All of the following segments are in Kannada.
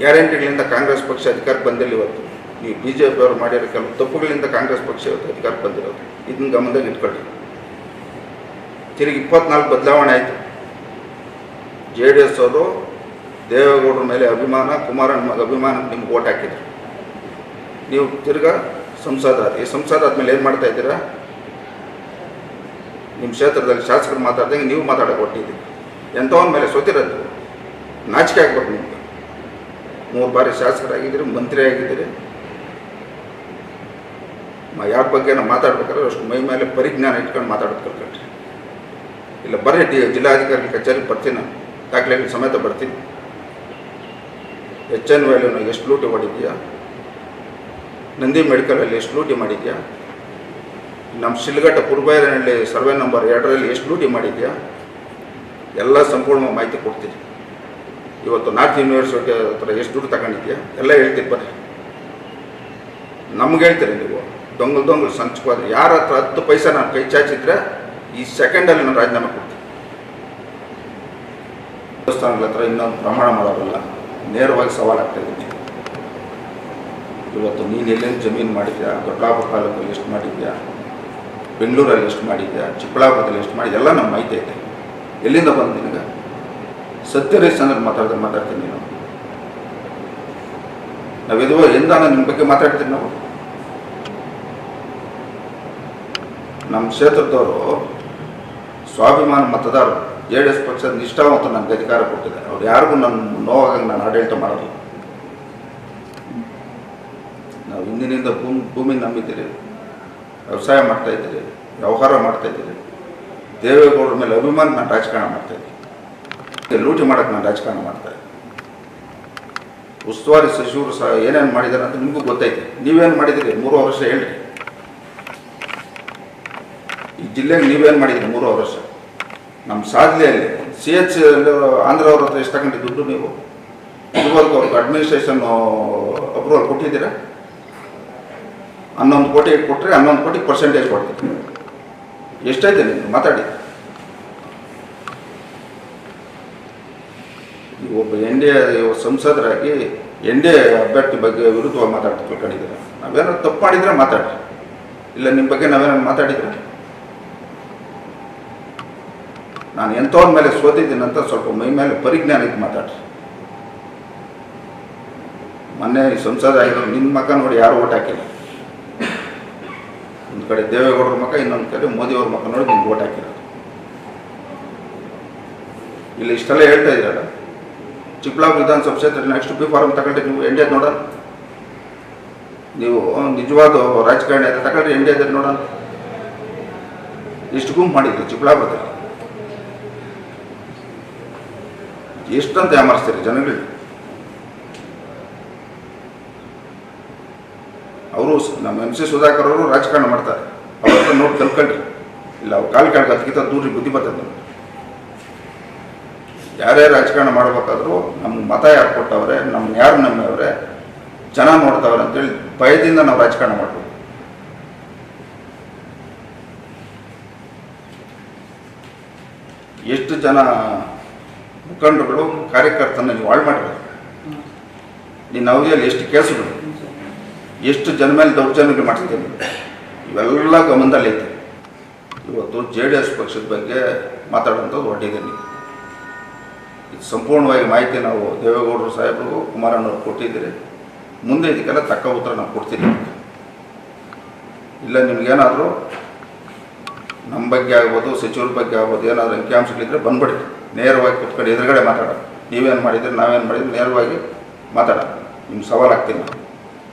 ಗ್ಯಾರಂಟಿಗಳಿಂದ ಕಾಂಗ್ರೆಸ್ ಪಕ್ಷ ಅಧಿಕಾರಕ್ಕೆ ಬಂದಿಲ್ಲ. ಇವತ್ತು ಈ BJP ಅವರು ಮಾಡಿರೋ ಕೆಲವು ತಪ್ಪುಗಳಿಂದ ಕಾಂಗ್ರೆಸ್ ಪಕ್ಷ ಇವತ್ತು ಅಧಿಕಾರಕ್ಕೆ ಬಂದಿರೋದು. ಇದನ್ನ ಗಮನದಾಗ ಇಟ್ಕೊಳ್ಳಿ. ತಿರುಗಿ 24 ಬದಲಾವಣೆ ಆಯಿತು. JDS ಅವರು ದೇವೇಗೌಡರ ಮೇಲೆ ಅಭಿಮಾನ, ಕುಮಾರಣ್ಣ ಅಭಿಮಾನಕ್ಕೆ ನಿಮ್ಗೆ ಓಟ್ ಹಾಕಿದ್ರು. ನೀವು ತಿರ್ಗಾ ಸಂಸದ ಈ ಸಂಸದ ಆದಮೇಲೆ ಏನು ಮಾಡ್ತಾ ಇದ್ದೀರಾ? ನಿಮ್ಮ ಕ್ಷೇತ್ರದಲ್ಲಿ ಶಾಸಕರು ಮಾತಾಡ್ದಂಗೆ ನೀವು ಮಾತಾಡೋಕೆ ಕೊಟ್ಟಿದ್ದೀರಿ. ಎಂಥವನ ಮೇಲೆ ಸೋತಿರೋದು ನಾಚಿಕೆ ಆಗ್ಬೇಕು ನಿಮಗೆ. 3 ಬಾರಿ ಶಾಸಕರಾಗಿದ್ದೀರಿ, ಮಂತ್ರಿ ಆಗಿದ್ದೀರಿ. ಯಾರ ಬಗ್ಗೆ ನಾವು ಮಾತಾಡ್ಬೇಕಾದ್ರೆ ಅಷ್ಟು ಮೈ ಮೇಲೆ ಪರಿಜ್ಞಾನ ಇಟ್ಕೊಂಡು ಮಾತಾಡೋದು ಕಲ್ತ್ಕೊಂಡ್ರಿ. ಇಲ್ಲ ಬರ್ರಿ ಜಿಲ್ಲಾಧಿಕಾರಿ ಕಚೇರಿಗೆ ಬರ್ತೀನಿ, ನಾನು ದಾಖಲೆಗಳ ಸಮೇತ ಬರ್ತೀನಿ. HN ವ್ಯಾಲ್ಯೂನ ಎಷ್ಟು ಲೂಟಿ ಮಾಡಿದ್ಯಾ? ನಂದಿ ಮೆಡಿಕಲಲ್ಲಿ ಎಷ್ಟು ಲೂಟಿ ಮಾಡಿದ್ಯಾ? ನಮ್ಮ ಶಿಲ್ಘಟ್ಟ ಪುರ್ಬೈರಹಳ್ಳಿ ಸರ್ವೆ ನಂಬರ್ 2ರಲ್ಲಿ ಎಷ್ಟು ಲೂಟಿ ಮಾಡಿದ್ಯಾ? ಎಲ್ಲ ಸಂಪೂರ್ಣ ಮಾಹಿತಿ ಕೊಡ್ತೀನಿ. ಇವತ್ತು ನಾರ್ತ್ ಯೂನಿವರ್ಸಿಟಿ ಹತ್ರ ಎಷ್ಟು ದುಡ್ಡು ತಗೊಂಡಿದ್ಯಾ ಎಲ್ಲ ಹೇಳ್ತೀರಿ. ಬರ್ರಿ, ನಮ್ಗೆ ಹೇಳ್ತೀರಿ ನೀವು ದೊಂಗಲು ಸಂಚವಾದ್ರೆ ಯಾರ ಹತ್ರ 10 ಪೈಸೆ ನಾನು ಕೈ ಚಾಚಿದ್ರೆ ಈ ಸೆಕೆಂಡಲ್ಲಿ ನಾನು ರಾಜೀನಾಮೆ ಕೊಡ್ತೀನಿ. ದೇವಸ್ಥಾನಗಳ ಹತ್ರ ಇನ್ನೊಂದು ಪ್ರಮಾಣ ಮಾಡೋಲ್ಲ, ನೇರವಾಗಿ ಸವಾಲಾಗ್ತಾ ಇದ್ದೀನಿ. ಇವತ್ತು ನೀನು ಎಲ್ಲೇನು ಜಮೀನು ಮಾಡಿದ್ಯಾ? ದೊಡ್ಡಬಳ್ಳಾಪುರ ತಾಲೂಕಲ್ಲಿ ಎಷ್ಟು ಮಾಡಿದ್ಯಾ? ಬೆಂಗಳೂರಲ್ಲಿ ಎಷ್ಟು ಮಾಡಿದ್ಯಾ? ಚಿಕ್ಕಬಳ್ಳಾಪುರದಲ್ಲಿ ಎಷ್ಟು ಮಾಡಿದ್ಯಾ? ಎಲ್ಲ ನಮ್ಮ ಮಾಹಿತಿ ಐತೆ. ಎಲ್ಲಿಂದ ಬಂದು ನಿನಗೆ ಸತ್ಯರೇಶ್ ಅಂದ್ರೆ ಮಾತಾಡ್ತೀನಿ ನೀನು. ನಾವಿದು ಎಂದಾನ ನಿಮ್ಮ ಬಗ್ಗೆ ಮಾತಾಡ್ತೀನಿ. ನಾವು ನಮ್ಮ ಕ್ಷೇತ್ರದವರು ಸ್ವಾಭಿಮಾನ ಮತದಾರರು, JDS ಪಕ್ಷದ ನಿಷ್ಠಾವಂತ ನನಗೆ ಅಧಿಕಾರ ಕೊಟ್ಟಿದೆ. ಅವ್ರು ಯಾರಿಗೂ ನನ್ನ ನೋವಾಗಂಗೆ ನಾನು ಆಡಳಿತ ಮಾಡೋದು. ನಾವು ಹಿಂದಿನಿಂದ ಭೂಮಿ ನಂಬಿದ್ದೀರಿ, ವ್ಯವಸಾಯ ಮಾಡ್ತಾಯಿದ್ದೀರಿ, ವ್ಯವಹಾರ ಮಾಡ್ತಾಯಿದ್ದೀರಿ. ದೇವೇಗೌಡರ ಮೇಲೆ ಅಭಿಮಾನ ನಾನು ರಾಜಕಾರಣ ಮಾಡ್ತಾಯಿದ್ದೀನಿ. ಲೂಟಿ ಮಾಡೋಕ್ಕೆ ನಾನು ರಾಜಕಾರಣ ಮಾಡ್ತಾಯಿದ್ದೆ. ಉಸ್ತುವಾರಿ ಸಚಿವರು ಸಹ ಏನೇನು ಮಾಡಿದ್ದಾರೆ ಅಂತ ನಿಮಗೂ ಗೊತ್ತೈತೆ. ನೀವೇನು ಮಾಡಿದ್ದೀರಿ 3 ವರ್ಷ ಹೇಳ್ರಿ. ಈ ಜಿಲ್ಲೆಗೆ ನೀವೇನು ಮಾಡಿದ್ದೀರಿ 3 ವರ್ಷ? ನಮ್ಮ ಸಾಧನೆಯಲ್ಲಿ CH ಆಂಧ್ರವ್ರ ಹತ್ರ ಎಷ್ಟು ತಗೊಂಡಿದ್ದು ದುಡ್ಡು ನೀವು? ಇದುವರೆಗೂ ಅವ್ರಿಗೆ ಅಡ್ಮಿನಿಸ್ಟ್ರೇಷನ್ ಅಪ್ರೂವಲ್ ಕೊಟ್ಟಿದ್ದೀರಾ? 11 ಕೋಟಿ ಕೊಟ್ಟರೆ 11 ಕೋಟಿ ಪರ್ಸೆಂಟೇಜ್ ಕೊಡ್ತೀವಿ. ಎಷ್ಟೈತೆ ನೀವು ಮಾತಾಡಿ. ಒಬ್ಬ NDA ಸಂಸದರಾಗಿ NDA ಅಭ್ಯರ್ಥಿ ಬಗ್ಗೆ ವಿರುದ್ಧವಾಗಿ ಮಾತಾಡ್ತಾ ತಿಳ್ಕೊಂಡಿದ್ದೀರಾ? ನಾವೇನಾದ್ರು ತಪ್ಪು ಮಾಡಿದರೆ ಮಾತಾಡ್ರಿ, ಇಲ್ಲ ನಿಮ್ಮ ಬಗ್ಗೆ ನಾವೇನಾದ್ರು ಮಾತಾಡಿದ್ರೆ ನಾನು ಎಂಥವ್ರ ಮೇಲೆ ಸೋತಿದ್ದೀನಿ ಅಂತ ಸ್ವಲ್ಪ ಮೈ ಮೇಲೆ ಪರಿಜ್ಞಾನ ಇದ್ದು ಮಾತಾಡ್ರಿ. ಮೊನ್ನೆ ಈ ಸಂಸದ ಆಗಿರೋ ನಿನ್ನ ಮಕ್ಕ ನೋಡಿ ಯಾರು ಓಟ್ ಹಾಕಿಲ್ಲ. ಒಂದು ಕಡೆ ದೇವೇಗೌಡರ ಮಕ್ಕ, ಇನ್ನೊಂದು ಕಡೆ ಮೋದಿಯವ್ರ ಮಕ್ಕ ನೋಡಿ ನಿಮ್ಗೆ ಓಟ್ ಹಾಕಿರೋದು. ಇಲ್ಲಿ ಇಷ್ಟೆಲ್ಲ ಹೇಳ್ತಾ ಇದ್ದೀರಲ್ಲ, ಚಿಕ್ಕಬಳ್ಳಾಪುರ ವಿಧಾನಸಭಾ ಕ್ಷೇತ್ರ ನೆಕ್ಸ್ಟ್ B.Pharm ತಗೊಂಡ್ರೆ ನೀವು NDA ನೋಡೋಣ. ನೀವು ನಿಜವಾದ ರಾಜಕಾರಣಿ ಅಂತ ತಗೊಂಡ್ರೆ NDA ನೋಡೋಣ. ಎಷ್ಟು ಗುಂಪು ಮಾಡಿದ್ರಿ ಚಿಕ್ಕಬಳ್ಳಾಪುರದಲ್ಲಿ? ಎಷ್ಟಂತ ಯಾಮರಿಸ್ತೀರಿ ಜನಗಳಿಗೆ? ಅವರು ನಮ್ಮ MC ಸುಧಾಕರ್ ಅವರು ರಾಜಕಾರಣ ಮಾಡ್ತಾರೆ. ಅವ್ರ ನೋಡಿ ಕಲ್ತ್ಕೊಳ್ರಿ. ಇಲ್ಲ ಅವ್ರು ಕಾಲು ಕೆಳಗತ್ಕಿಂತ ದೂರ ಬುದ್ಧಿ ಬರ್ತದೆ ನಮ್ಗೆ. ಯಾರೇ ರಾಜಕಾರಣ ಮಾಡಬೇಕಾದ್ರೂ ನಮ್ಗೆ ಮತ ಯಾರು ಕೊಟ್ಟವ್ರೆ, ನಮ್ಗೆ ಯಾರು ನಮ್ಮವ್ರೆ, ಜನ ನೋಡ್ತಾವ್ರೆ ಅಂತೇಳಿ ಭಯದಿಂದ ನಾವು ರಾಜಕಾರಣ ಮಾಡ್ಬೋದು. ಎಷ್ಟು ಜನ ಮುಖಂಡರುಗಳು ಕಾರ್ಯಕರ್ತನ ನೀವು ಹಾಳು ಮಾಡಿರೋದು. ನಿನ್ನ ಅವಧಿಯಲ್ಲಿ ಎಷ್ಟು ಕೇಸುಗಳು, ಎಷ್ಟು ಜನ ಮೇಲೆ ದೌರ್ಜನ್ಯಗಳು ಮಾಡಿಸ್ತೀನಿ, ಇವೆಲ್ಲ ಗಮನದಲ್ಲೈತೆ. ಇವತ್ತು JDS ಪಕ್ಷದ ಬಗ್ಗೆ ಮಾತಾಡುವಂಥದ್ದು ಹೊರಟಿದೆ. ನೀವು ಇದು ಸಂಪೂರ್ಣವಾಗಿ ಮಾಹಿತಿ ನಾವು ದೇವೇಗೌಡರು ಸಾಹೇಬರಿಗೂ ಕುಮಾರಣ್ಣವ್ರು ಕೊಟ್ಟಿದ್ದೀರಿ. ಮುಂದೆ ಇದಕ್ಕೆಲ್ಲ ತಕ್ಕ ಉತ್ತರ ನಾವು ಕೊಡ್ತೀನಿ. ಇಲ್ಲ ನಿಮಗೇನಾದರೂ ನಮ್ಮ ಬಗ್ಗೆ ಆಗ್ಬೋದು, ಸಚಿವರ ಬಗ್ಗೆ ಆಗ್ಬೋದು, ಏನಾದರೂ ಅಂಕಿಅಂಶಗಳಿದ್ರೆ ಬಂದ್ಬಿಡಿ, ನೇರವಾಗಿ ಕುತ್ಕೊಂಡು ಎದುರುಗಡೆ ಮಾತಾಡೋಣ. ನೀವೇನು ಮಾಡಿದ್ರಿ, ನಾವೇನು ಮಾಡಿದ್ರಿ, ನೇರವಾಗಿ ಮಾತಾಡೋಣ. ನಿಮ್ಗೆ ಸವಾಲಾಗ್ತೀನಿ ನಾನು.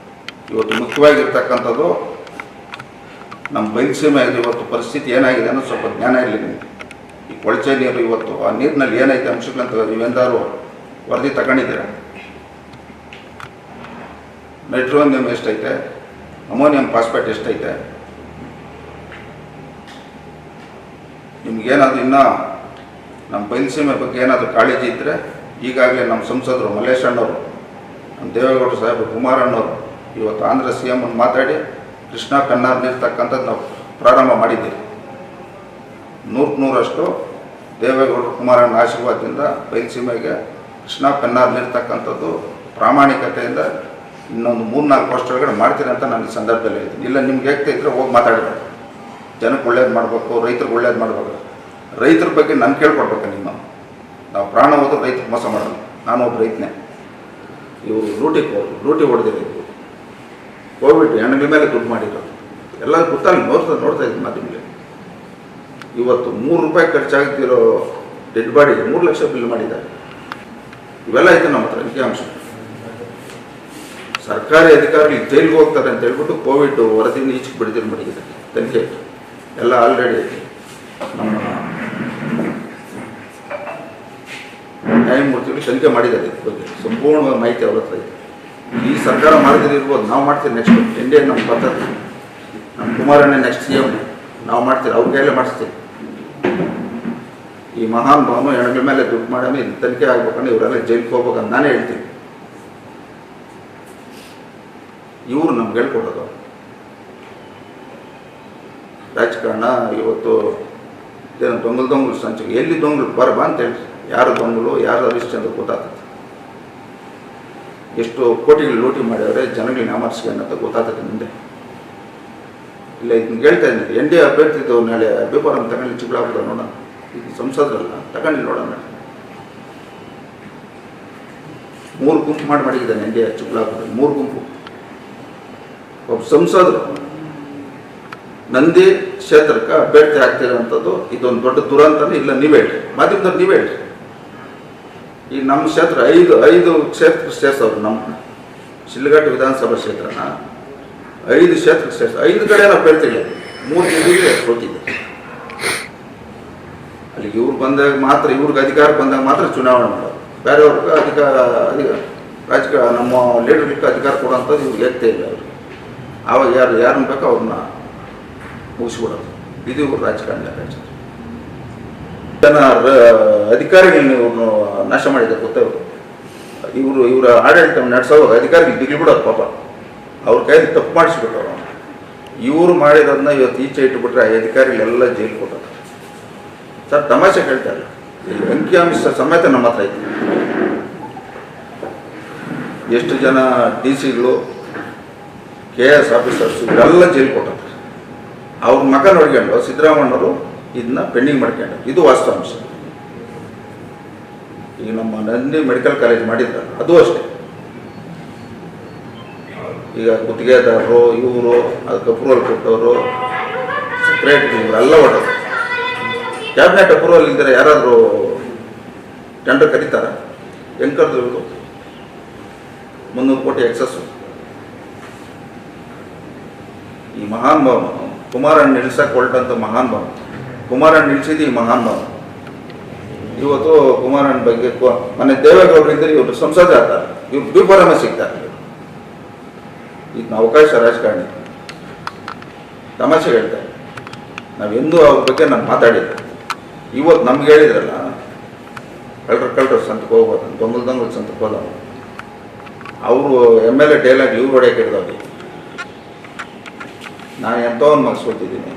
ಇವತ್ತು ಮುಖ್ಯವಾಗಿರ್ತಕ್ಕಂಥದ್ದು ನಮ್ಮ ಬಯಲುಸೀಮೆಯಲ್ಲಿ ಇವತ್ತು ಪರಿಸ್ಥಿತಿ ಏನಾಗಿದೆ ಅನ್ನೋದು ಸ್ವಲ್ಪ ಜ್ಞಾನ ಇರಲಿ ನಿಮಗೆ. ಈ ಕೊಳಚೆ ನೀರು ಇವತ್ತು ಆ ನೀರಿನಲ್ಲಿ ಏನೈತೆ ಅಂಶಗಳಂತ ನೀವೆಂದಾರು ವರದಿ ತಗೊಂಡಿದ್ದೀರಾ? ನೈಟ್ರೋನಿಯಮ್ ಎಷ್ಟೈತೆ, ಅಮೋನಿಯಂ ಫಾಸ್ಫೇಟ್ ಎಷ್ಟೈತೆ? ನಿಮ್ಗೇನಾದರೂ ಇನ್ನೂ ನಮ್ಮ ಬಯಲುಸೀಮೆ ಬಗ್ಗೆ ಏನಾದರೂ ಕಾಳಜಿ ಇದ್ದರೆ ಈಗಾಗಲೇ ನಮ್ಮ ಸಂಸದರು ಮಲ್ಲೇಶ್ ಅಣ್ಣವರು, ನಮ್ಮ ದೇವೇಗೌಡ ಸಾಹೇಬರು, ಕುಮಾರಣ್ಣವರು ಇವತ್ತು ಆಂಧ್ರ CM ಮಾತಾಡಿ ಕೃಷ್ಣಾ ಪೆನ್ನಾರ್ ನೀರು ತಕ್ಕಂಥದ್ದು ನಾವು ಪ್ರಾರಂಭ ಮಾಡಿದ್ದೀವಿ. 100% ದೇವೇಗೌಡರು ಕುಮಾರಣ್ಣ ಆಶೀರ್ವಾದದಿಂದ ಬಯಲುಸೀಮೆಗೆ ಕೃಷ್ಣಾ ಪೆನ್ನಾರ್ ನೀರು ತಕ್ಕಂಥದ್ದು ಪ್ರಾಮಾಣಿಕತೆಯಿಂದ ಇನ್ನೊಂದು 3-4 ವರ್ಷ ಒಳಗಡೆ ಮಾಡ್ತೀನಿ ಅಂತ ನಾನು ಈ ಸಂದರ್ಭದಲ್ಲಿ ಹೇಳ್ತೀನಿ. ಇಲ್ಲ ನಿಮ್ಗೆ ಹೇಳ್ತಾ ಇದ್ದರೆ ಹೋಗಿ ಮಾತಾಡಬೇಕು. ಜನಕ್ಕೆ ಒಳ್ಳೇದು ಮಾಡಬೇಕು, ರೈತರಿಗೆ ಒಳ್ಳೇದು ಮಾಡಬೇಕು. ರೈತರ ಬಗ್ಗೆ ನಾನು ಕೇಳ್ಕೊಡ್ಬೇಕು. ನಾವು ಪ್ರಾಣ ಹೋದ್ರೆ ರೈತರಿಗೆ ಮೋಸ ಮಾಡೋದು. ನಾನು ಒಬ್ಬ ರೈತನೇ. ಇವರು ಲೂಟಿ ಹೊಡೆದಿರೋದು, ಕೋವಿಡ್ ಹೆಣ್ಣುಗಳ ಮೇಲೆ ದುಡ್ಡು ಮಾಡಿರೋದು ಎಲ್ಲ ಗೊತ್ತಾಗಲಿ ನೋಡ್ತಾ ಇದ್ದೀನಿ ಮಾಧ್ಯಮದಲ್ಲಿ. ಇವತ್ತು ₹3 ಖರ್ಚಾಗ್ತಿರೋ ಡೆಡ್ ಬಾಡಿಗೆ 3 ಲಕ್ಷ ಬಿಲ್ ಮಾಡಿದ್ದಾರೆ. ಇವೆಲ್ಲ ಐತೆ ನಮ್ಮ ಹತ್ರ ಅಂಕಿಅಂಶ. ಸರ್ಕಾರಿ ಅಧಿಕಾರಿಗಳು ಜೈಲಿಗೆ ಹೋಗ್ತಾರೆ ಅಂತ ಹೇಳ್ಬಿಟ್ಟು ಕೋವಿಡ್ ವರದಿನ ಈಚೆಗೆ ಬಿಡುಗಡೆ ಮಾಡಿದ್ದಾರೆ. ತನಿಖೆ ಎಲ್ಲ ಆಲ್ರೆಡಿ ಐತಿ. ನಮ್ಮ ನ್ಯಾಯಮೂರ್ತಿಗಳು ತನಿಖೆ ಮಾಡಿದ್ದಾರೆ. ಇದ್ರ ಬಗ್ಗೆ ಸಂಪೂರ್ಣವಾದ ಮಾಹಿತಿ ಅವ್ರ ಹತ್ರ ಇದೆ. ಈ ಸರ್ಕಾರ ಮಾಡಿದಿರ್ಬೋದು, ನಾವು ಮಾಡ್ತೀವಿ. ನೆಕ್ಸ್ಟ್ NDA ನಮ್ಮ ಪದ್ಧತಿ. ನಮ್ಮ ಕುಮಾರಣ್ಣ ನೆಕ್ಸ್ಟ್ CM ನಾವು ಮಾಡ್ತೀವಿ, ಅವ್ರ ಕೈಯಲ್ಲೇ ಮಾಡಿಸ್ತೀವಿ. ಈ ಮಹಾನ್ ಭಾವನು ಹೆಣ್ಗಳ ಮೇಲೆ ದುಡ್ಡು ಮಾಡೋಣ, ಇದು ತನಿಖೆ ಆಗ್ಬೇಕಂದ್ರೆ ಇವರೆಲ್ಲ ಜೈಲಿಗೆ ಹೋಗ್ಬೇಕಂತ ನಾನೇ ಹೇಳ್ತೀನಿ. ಇವರು ನಮ್ಗೆ ಹೇಳ್ಕೊಡೋದು ರಾಜಕಾರಣ. ಇವತ್ತು ಏನು ದೊಂಗಲು ಸಂಚಿಕೆ, ಎಲ್ಲಿ ದೊಂಗಲು ಬಾ ಅಂತ ಹೇಳಿ, ಯಾರು ದೊಂಗಲು ಯಾರು ಹರಿಶ್ಚಂದ್ರ ಗೊತ್ತಾಗ್ತದೆ. ಎಷ್ಟು ಕೋಟಿಗಳು ಲೂಟಿ ಮಾಡ್ಯಾವ್ರೆ, ಜನಗಳಿಗೆ ನಾಮರ್ಸ್ಕೊಂಡಂತ ಗೊತ್ತಾಗ್ತದೆ ಮುಂದೆ. ಇಲ್ಲ ಇದನ್ನ ಹೇಳ್ತಾ ಇದ್ದೀನಿ. NDA ಅಭ್ಯರ್ಥಿದ್ದು ನಾಳೆ ಅಭಿಪ್ರಾಯ ತಗೊಂಡು ಚಿಕ್ಕಬಳ್ಳಾಪುರ ನೋಡೋಣ. ಇದು ಸಂಸದರಲ್ಲ, ತಗೊಂಡು ನೋಡೋಣ. 3 ಗುಂಪು ಮಾಡಿದ್ದಾನೆ NDA ಚಿಕ್ಕಬಳ್ಳಾಪುರ. 3 ಗುಂಪು. ಒಬ್ಬ ಸಂಸದರು ನಂದಿ ಕ್ಷೇತ್ರಕ್ಕೆ ಅಭ್ಯರ್ಥಿ ಆಗ್ತಿರೋಂಥದ್ದು ಇದೊಂದು ದೊಡ್ಡ ದುರಂತನೇ. ಇಲ್ಲ ನೀವೇ ಹೇಳ್ರಿ, ಮಾಧ್ಯಮದವ್ರು ನೀವೇ ಹೇಳ್ರಿ. ಈ ನಮ್ಮ ಕ್ಷೇತ್ರ 5 ಕ್ಷೇತ್ರ ಸೇರಿಸೋರು. ನಮ್ಮ ಶಿಲ್ಘಟ್ಟ ವಿಧಾನಸಭಾ ಕ್ಷೇತ್ರನ 5 ಕ್ಷೇತ್ರಕ್ಕೆ ಸೇರಿಸ 5 ಕಡೆ ಅಭ್ಯರ್ಥಿಗಳು 3 ಜಿಲ್ಲೆಗೆ ಕೊಟ್ಟಿದೆ. ಅಲ್ಲಿ ಇವ್ರು ಬಂದಾಗ ಮಾತ್ರ, ಇವ್ರಿಗೆ ಅಧಿಕಾರ ಬಂದಾಗ ಮಾತ್ರ ಚುನಾವಣೆ ಮಾಡೋದು. ಬೇರೆಯವ್ರಿಗೆ ರಾಜಕೀಯ ನಮ್ಮ ಲೀಡರ್ಗಳಿಗೆ ಅಧಿಕಾರ ಕೊಡೋಂಥದ್ದು ಇವ್ರಿಗೆ ಎತ್ತೇ ಇಲ್ಲ. ಅವ್ರಿಗೆ ಆವಾಗ ಯಾರನ್ನ ಬೇಕೋ ಅವ್ರನ್ನ ಮುಗಿಸ್ಬಿಡೋದು. ಇದು ಇವ್ರು ರಾಜಕಾರಣ. ಜನ ಅಧಿಕಾರಿಗಳನ್ನ ಇವ್ರನ್ನ ನಾಶ ಮಾಡಿದ್ದಾರೆ ಗೊತ್ತವರು. ಇವರ ಆಡಳಿತ ನಡೆಸೋವಾಗ ಅಧಿಕಾರಿಗಳು ದಿಗಿಲ್ಬಿಡೋದು ಪಾಪ. ಅವ್ರ ಕೈಯಲ್ಲಿ ತಪ್ಪು ಮಾಡಿಸ್ಬಿಟ್ಟವ್ರು. ಇವರು ಮಾಡಿರೋದನ್ನ ಇವತ್ತು ಈಚೆ ಇಟ್ಟುಬಿಟ್ರೆ ಆ ಅಧಿಕಾರಿಗಳೆಲ್ಲ ಜೈಲು ಕೊಟ್ಟರು. ಸರ್ ತಮಾಷೆ ಕೇಳ್ತಾರೆ. ಅಂಕಿಅಂಶ ಸಮೇತ ನಮ್ಮ ಹತ್ರ ಐತೆ. ಎಷ್ಟು ಜನ DC-ಗಳು KS ಆಫೀಸರ್ಸ್ ಇವರೆಲ್ಲ ಜೈಲು ಕೊಟ್ಟರು. ಅವ್ರ ಮಗ ನೋಡ್ಕೊಂಡು ಸಿದ್ದರಾಮಣ್ಣವರು ಇದನ್ನ ಪೆಂಡಿಂಗ್ ಮಾಡ್ಕೊಂಡು. ಇದು ವಾಸ್ತವಾಂಶ. ಈಗ ನಮ್ಮ ನಂದಿ ಮೆಡಿಕಲ್ ಕಾಲೇಜ್ ಮಾಡಿದ್ರಲ್ಲ, ಅದು ಅಷ್ಟೇ. ಈಗ ಗುತ್ತಿಗೆದಾರರು ಇವರು ಅದಕ್ಕೆ ಅಪ್ರೂವಲ್ ಕೊಟ್ಟವರು ಸೆಕ್ರೆಟರಿ ಇವರೆಲ್ಲ ಹೊಡೋದು. ಕ್ಯಾಬಿನೆಟ್ ಅಪ್ರೂವಲ್ ಇಲ್ದಿರ ಯಾರಾದರೂ ಟೆಂಡರ್ ಕರೀತಾರ? ಹೆಂಗೆ ಕರೆದ್ರು ಇವರು? 300 ಕೋಟಿ ಎಕ್ಸಸ್ಸು. ಈ ಮಹಾನ್ ಭಾವನ ಕುಮಾರಣ್ಣ ನಿಲ್ಸಕ್ಕೆ ಹೊರಟಂಥ ಮಹಾನ್ ಭಾವ. ಕುಮಾರಣ್ಣ ನಿಲ್ಸಿದ್ದು ಈ ಮಹಾನ್ ಭಾವ. ಇವತ್ತು ಕುಮಾರಣ್ಣ ಬಗ್ಗೆ ಮೊನ್ನೆ ದೇವೇಗೌಡರಿದ್ದರೆ ಇವರು ಸಂಸದ ಆಗ್ತಾರೆ, ಇವ್ರು ಬಿಫಾರಮ ಸಿಗ್ತಾರೆ. ಇದನ್ನ ಅವಕಾಶ ರಾಜಕಾರಣಿ ತಮಾಷೆ ಹೇಳ್ತಾರೆ. ನಾವೆಂದೂ ಅವ್ರ ಬಗ್ಗೆ ನಾನು ಮಾತಾಡಿದ್ದೆ. ಇವತ್ತು ನಮ್ಗೆ ಹೇಳಿದ್ರಲ್ಲ, ಕಳ್ರ ಸಂತಕ್ಕೆ ಹೋಗ್ಬೋದು, ದೊಂಗಲ್ ಸಂತಕ್ಕೆ ಹೋದ ಅವರು MLA ಡೈಲಾಗ್ ಇವ್ರು ಹೊಡೆಯಕ್ಕೆ ಹಿಡ್ದವ್ರಿಗೆ. ನಾನು ಎಂಥವನ್ನ ಮಗ್ಸ್ಕೊತಿದ್ದೀನಿ.